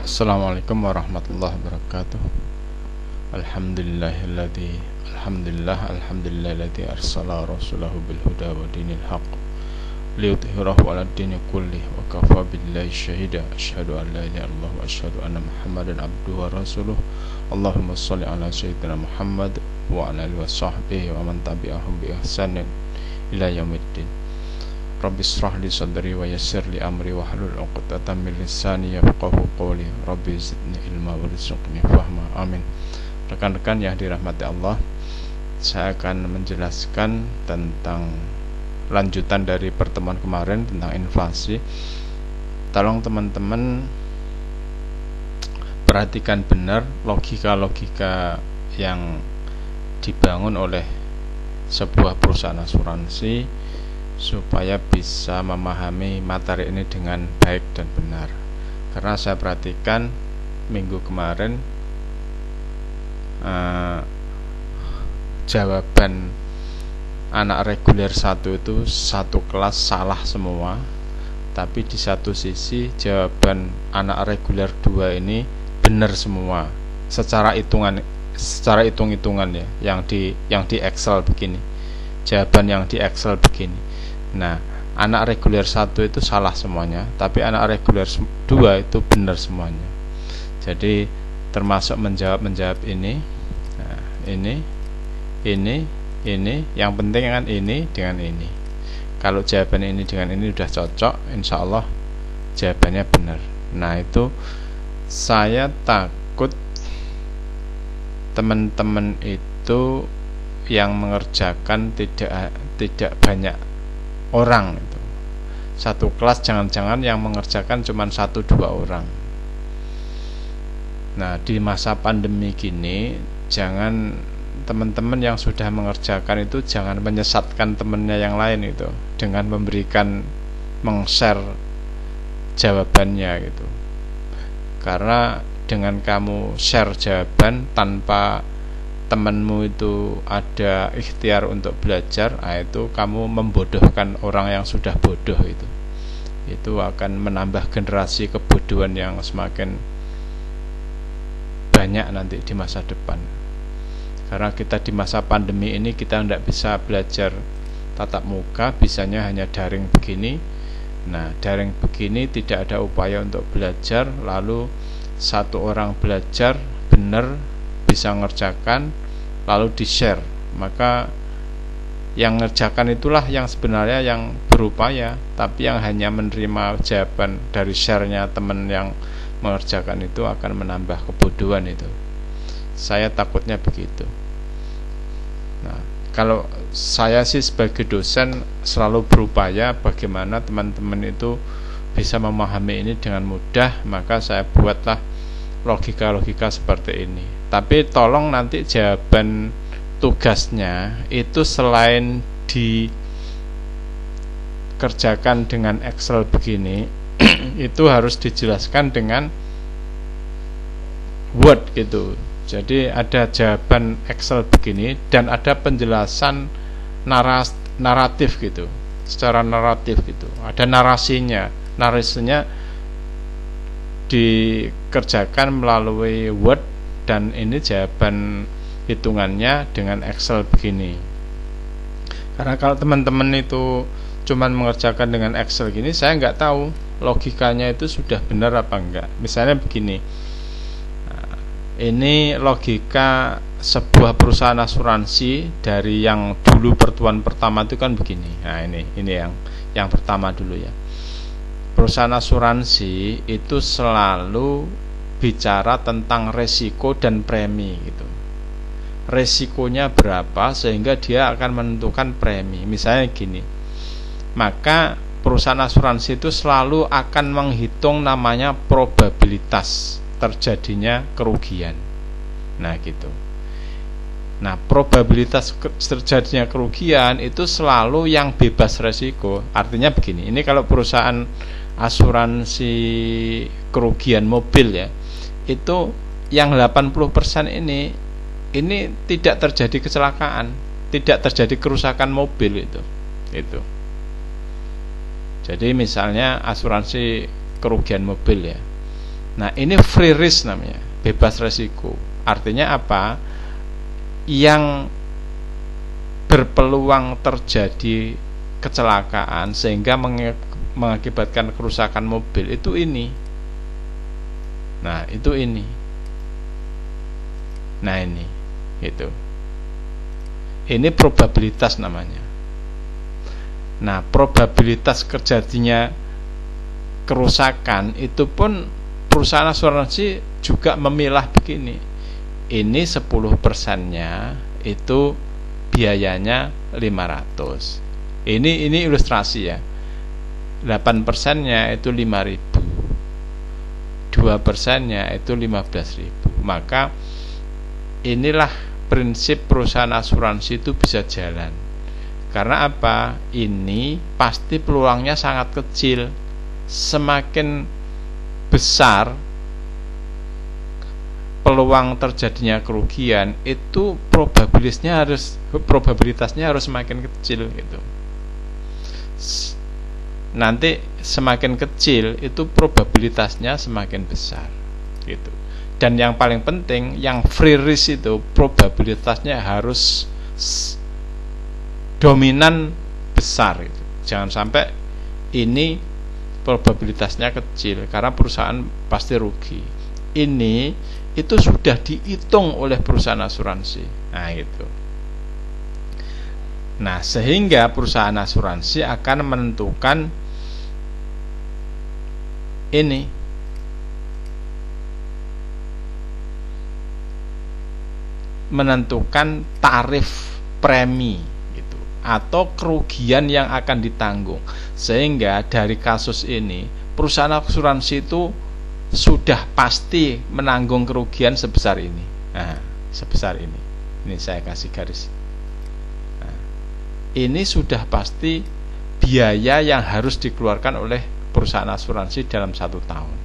Assalamualaikum warahmatullahi wabarakatuh. Alhamdulillahilladzi arsala rasulahu bil huda wa dinil haqq liyudhhirahu 'ala ad-dini kullih wa kafa billahi syahida. Asyhadu an la ilaha illallah wa asyhadu anna Muhammadan abduhu wa rasuluh. Allahumma shalli 'ala sayyidina Muhammad wa 'ala alihi wa sahbihi wa man tabi'ahum bi ihsanin ila yaumiddin. Rabbi shrah li sadri wa yassir li amri wa hlul 'uqdatam min lisani yafqahu qawli. Rabbi zidni ilma wa rizqni fahma. Amin. Rekan-rekan yang dirahmati Allah, saya akan menjelaskan tentang lanjutan dari pertemuan kemarin tentang inflasi. Tolong teman-teman perhatikan benar logika-logika yang dibangun oleh sebuah perusahaan asuransi supaya bisa memahami materi ini dengan baik dan benar. Karena saya perhatikan minggu kemarin jawaban anak reguler 1 itu satu kelas salah semua, tapi di satu sisi jawaban anak reguler 2 ini benar semua secara hitung-hitungan ya, yang di Excel begini. Jawaban yang di Excel begini. Nah, anak reguler 1 itu salah semuanya, tapi anak reguler 2 itu benar semuanya. Jadi termasuk menjawab ini. Nah, ini, yang penting kan ini dengan ini. Kalau jawaban ini dengan ini sudah cocok, insya Allah jawabannya benar. Nah, itu saya takut teman-teman itu yang mengerjakan tidak banyak orang itu. Satu kelas jangan-jangan yang mengerjakan cuma 1-2 orang. Nah, di masa pandemi gini, jangan teman-teman yang sudah mengerjakan itu jangan menyesatkan temannya yang lain itu dengan meng-share jawabannya gitu. Karena dengan kamu share jawaban tanpa temanmu itu ada ikhtiar untuk belajar, itu kamu membodohkan orang yang sudah bodoh itu akan menambah generasi kebodohan yang semakin banyak nanti di masa depan. Karena kita di masa pandemi ini kita tidak bisa belajar tatap muka, bisanya hanya daring begini. Nah, daring begini tidak ada upaya untuk belajar, lalu satu orang belajar benar bisa ngerjakan lalu di-share, maka yang ngerjakan itulah yang sebenarnya yang berupaya, tapi yang hanya menerima jawaban dari share-nya teman yang mengerjakan itu akan menambah kebodohan itu. Saya takutnya begitu. Nah, kalau saya sih sebagai dosen selalu berupaya bagaimana teman-teman itu bisa memahami ini dengan mudah, maka saya buatlah logika-logika seperti ini. Tapi tolong nanti jawaban tugasnya itu selain dikerjakan dengan Excel begini itu harus dijelaskan dengan Word gitu. Jadi ada jawaban Excel begini dan ada penjelasan naratif gitu, secara naratif gitu. Ada narasinya dikerjakan melalui Word, dan ini jawaban hitungannya dengan Excel begini. Karena kalau teman-teman itu cuman mengerjakan dengan Excel gini, saya nggak tahu logikanya itu sudah benar apa enggak. Misalnya begini, ini logika sebuah perusahaan asuransi dari yang dulu pertemuan pertama itu kan begini. Nah, ini yang pertama dulu ya. Perusahaan asuransi itu selalu bicara tentang resiko dan premi gitu. Resikonya berapa sehingga dia akan menentukan premi. Misalnya gini, maka perusahaan asuransi itu selalu akan menghitung namanya probabilitas terjadinya kerugian. Nah gitu. Nah, probabilitas terjadinya kerugian itu selalu yang bebas resiko. Artinya begini, ini kalau perusahaan asuransi kerugian mobil ya, itu yang 80% ini tidak terjadi kecelakaan, tidak terjadi kerusakan mobil itu. Jadi misalnya asuransi kerugian mobil ya, Nah, ini free risk namanya, bebas resiko. Artinya apa? Yang berpeluang terjadi kecelakaan sehingga mengakibatkan kerusakan mobil itu ini. Nah, itu ini. Nah, ini itu. Ini probabilitas namanya. Nah, probabilitas terjadinya kerusakan itu pun perusahaan asuransi juga memilah begini. Ini 10%-nya itu biayanya 500. Ini ilustrasi ya. 8%-nya itu 5.000. 2%-nya itu 15.000. Maka inilah prinsip perusahaan asuransi itu bisa jalan. Karena apa? Ini pasti peluangnya sangat kecil. Semakin besar peluang terjadinya kerugian, itu probabilitasnya harus semakin kecil gitu. Nanti semakin kecil itu probabilitasnya semakin besar gitu. Dan yang paling penting, yang free risk itu probabilitasnya harus dominan besar gitu. Jangan sampai ini probabilitasnya kecil karena perusahaan pasti rugi. Ini itu sudah dihitung oleh perusahaan asuransi. Nah, itu. Nah, sehingga perusahaan asuransi akan menentukan ini tarif premi gitu, atau kerugian yang akan ditanggung. Sehingga dari kasus ini perusahaan asuransi itu sudah pasti menanggung kerugian sebesar ini. Nah, sebesar ini. Ini saya kasih garis. Nah, ini sudah pasti biaya yang harus dikeluarkan oleh perusahaan asuransi dalam 1 tahun.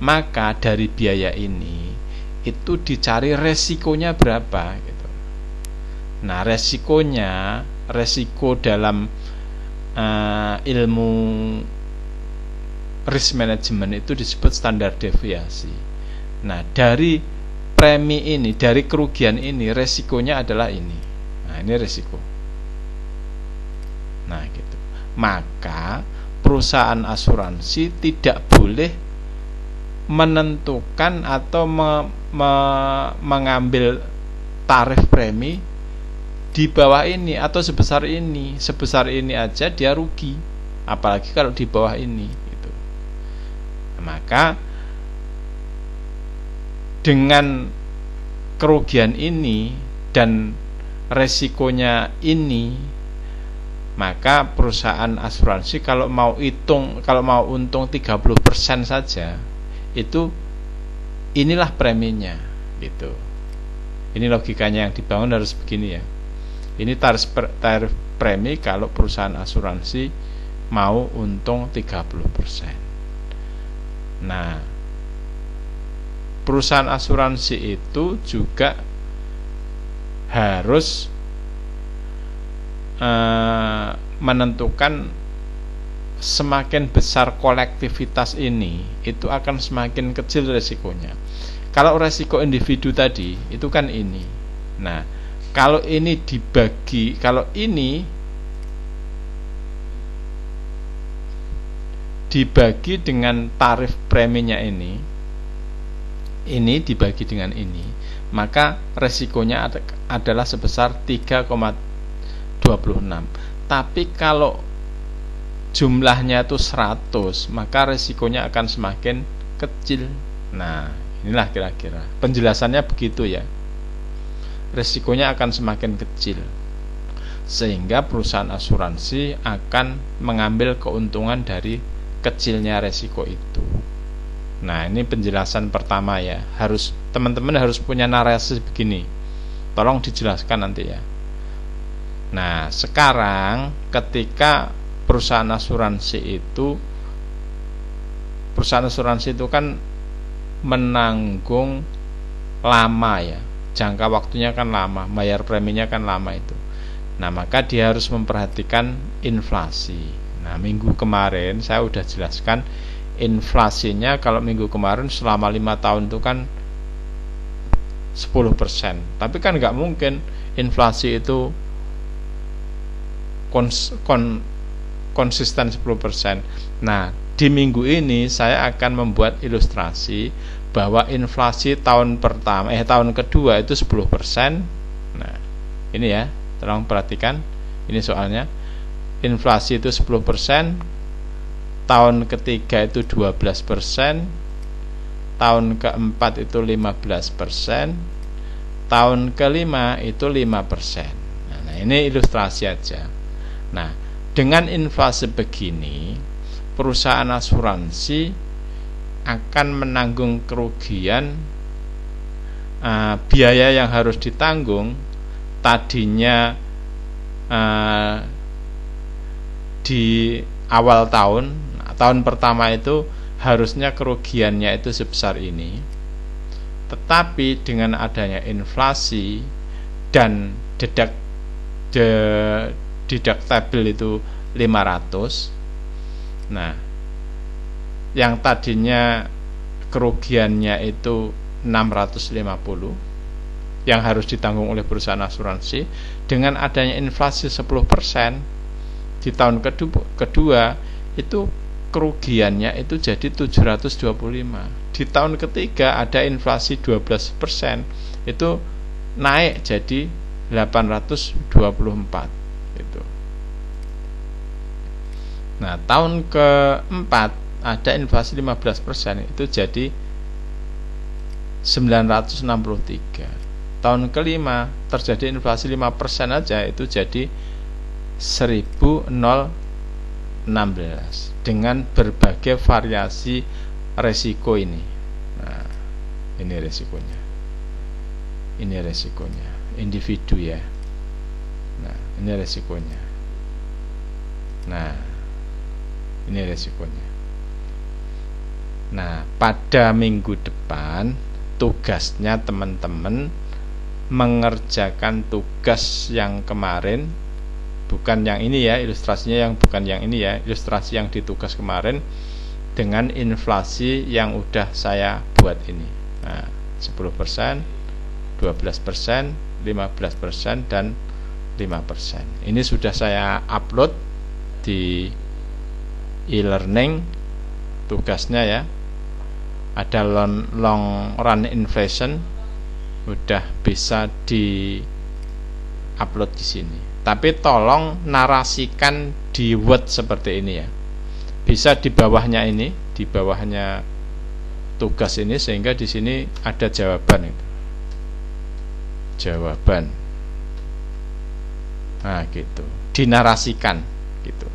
Maka dari biaya ini itu dicari resikonya berapa gitu. Nah, resiko dalam ilmu risk management itu disebut standar deviasi. Nah, dari premi ini, dari kerugian ini, resikonya adalah ini. Nah, ini resiko. Nah, gitu. Maka perusahaan asuransi tidak boleh menentukan atau mengambil tarif premi di bawah ini atau sebesar ini. Sebesar ini aja dia rugi, apalagi kalau di bawah ini gitu. Maka dengan kerugian ini dan resikonya ini, maka perusahaan asuransi kalau mau untung 30% saja, itu inilah preminya gitu. Ini logikanya yang dibangun harus begini ya. Ini tarif premi kalau perusahaan asuransi mau untung 30%. Nah, perusahaan asuransi itu juga harus menentukan semakin besar kolektivitas ini, itu akan semakin kecil resikonya. Kalau resiko individu tadi itu kan ini. Nah, kalau ini dibagi, kalau ini dibagi dengan tarif preminya ini dibagi dengan ini, maka resikonya adalah sebesar 3,26. Tapi kalau jumlahnya itu 100, maka resikonya akan semakin kecil. Nah, inilah kira-kira penjelasannya begitu ya. Resikonya akan semakin kecil, sehingga perusahaan asuransi akan mengambil keuntungan dari kecilnya resiko itu. Nah, ini penjelasan pertama ya. Teman-teman harus punya narasi begini. Tolong dijelaskan nanti ya. Nah, sekarang ketika perusahaan asuransi itu kan menanggung lama ya, jangka waktunya kan lama, bayar preminya kan lama itu. Nah, maka dia harus memperhatikan inflasi. Nah, minggu kemarin saya udah jelaskan inflasinya kalau minggu kemarin selama 5 tahun itu kan 10%. Tapi kan nggak mungkin inflasi itu konsisten 10%. Nah, di minggu ini saya akan membuat ilustrasi bahwa inflasi tahun kedua itu 10%. Nah, ini ya, tolong perhatikan. Ini soalnya inflasi itu 10%, tahun ketiga itu 12%, tahun keempat itu 15%, tahun kelima itu 5%. Nah, ini ilustrasi aja. Nah, dengan inflasi begini, perusahaan asuransi akan menanggung kerugian, biaya yang harus ditanggung tadinya di awal tahun pertama itu harusnya kerugiannya itu sebesar ini, tetapi dengan adanya inflasi dan deductible itu 500. Nah, yang tadinya kerugiannya itu 650 yang harus ditanggung oleh perusahaan asuransi, dengan adanya inflasi 10% di tahun kedua itu kerugiannya itu jadi 725. Di tahun ketiga ada inflasi 12%, itu naik jadi 824 gitu. Nah, tahun keempat ada inflasi 15%, itu jadi 963. Tahun kelima terjadi inflasi 5% aja, itu jadi 1016 dengan berbagai variasi resiko ini. Nah, ini resikonya. Ini resikonya individu ya. Nah, ini resikonya. Nah, ini resikonya. Nah, pada minggu depan tugasnya teman-teman mengerjakan tugas yang kemarin, bukan yang ini ya, ilustrasinya yang bukan yang ini ya, ilustrasi yang di tugas kemarin dengan inflasi yang udah saya buat ini. Nah, 10%, 12%, 15% dan 5%. Ini sudah saya upload di e-learning tugasnya ya. Ada long run inflation, udah bisa di upload di sini. Tapi tolong narasikan di Word seperti ini ya. Bisa di bawahnya ini, di bawahnya tugas ini, sehingga di sini ada jawaban itu. Jawaban. Nah, gitu. Dinarasikan gitu.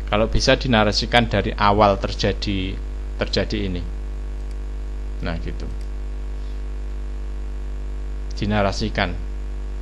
Kalau bisa dinarasikan dari awal terjadi ini. Nah, gitu. Dinarasikan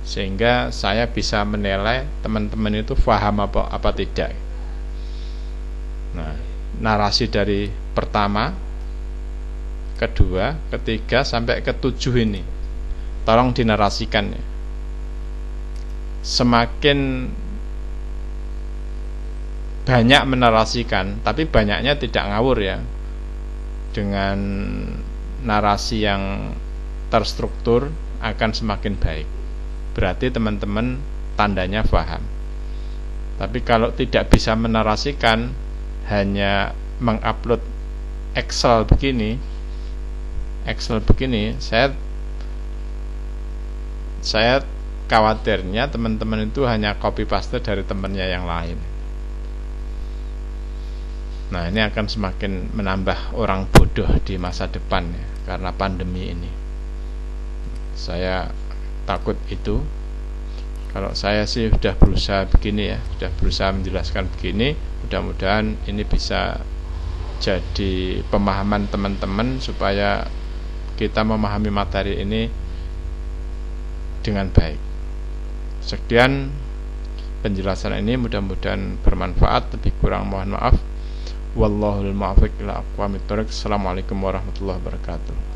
sehingga saya bisa menilai teman-teman itu paham apa tidak. Nah, narasi dari pertama, kedua, ketiga sampai ketujuh ini tolong dinarasikan ya. Semakin banyak menarasikan, tapi banyaknya tidak ngawur ya, dengan narasi yang terstruktur akan semakin baik. Berarti teman-teman tandanya paham. Tapi kalau tidak bisa menarasikan, hanya mengupload Excel begini, saya khawatirnya teman-teman itu hanya copy paste dari temannya yang lain. Nah, ini akan semakin menambah orang bodoh di masa depan ya, karena pandemi ini. Saya takut itu. Kalau saya sih sudah berusaha begini ya, sudah berusaha menjelaskan begini. Mudah-mudahan ini bisa jadi pemahaman teman-teman supaya kita memahami materi ini dengan baik. Sekian penjelasan ini, mudah-mudahan bermanfaat. Lebih kurang mohon maaf. Wallahul muwaffiq ila aqwamit thoriq. Assalamualaikum warahmatullahi wabarakatuh.